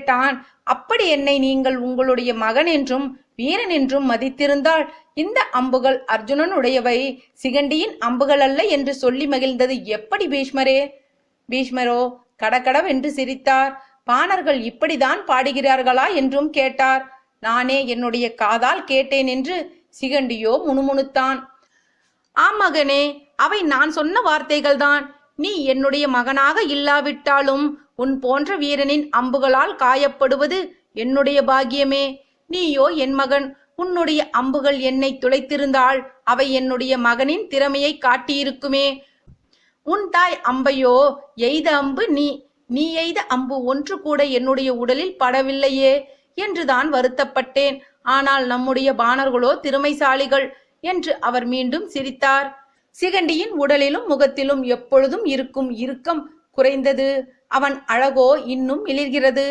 கேட்டான். அப்படி என்னை நீங்கள் உங்களுடைய மகன் என்றும் வீரன் என்றும் மதித்திருந்தால் இந்த அம்புகள் அர்ஜுனனுடையவை, சிகண்டியின் அம்புகள் அல்ல என்று சொல்லி மகிழ்ந்தது எப்படி பீஷ்மரே? பீஷ்மரோ கடகடவென்று சிரித்தார். பாணர்கள் இப்படிதான் பாடுகிறார்களா என்றும் கேட்டார். நானே என்னுடைய காதால் கேட்டேன் என்று சிகண்டியோ முணுமுணுத்தான். ஆம் மகனே, அவை நான் சொன்ன வார்த்தைகள்தான். நீ என்னுடைய மகனாக இல்லாவிட்டாலும் உன் போன்ற வீரனின் அம்புகளால் காயப்படுவது என்னுடைய பாக்கியமே. நீயோ என் மகன். உன்னுடைய அம்புகள் என்னை துளைத்திருந்தால் அவை என்னுடைய மகனின் திறமையை காட்டியிருக்குமே. உன் தாய் அம்பையோ எய்த அம்பு நீ எய்த அம்பு ஒன்று கூட என்னுடைய உடலில் படவில்லையே என்றுதான் வருத்தப்பட்டேன். ஆனால் நம்முடைய பாணர்களோ திறமைசாலிகள் என்று அவர் மீண்டும் சிரித்தார். சிகண்டியின் உடலிலும் முகத்திலும் எப்பொழுதும் இருக்கும் இறுக்கம் குறைந்தது. அவன் அழகோ இன்னும் மிளிர்கிறது.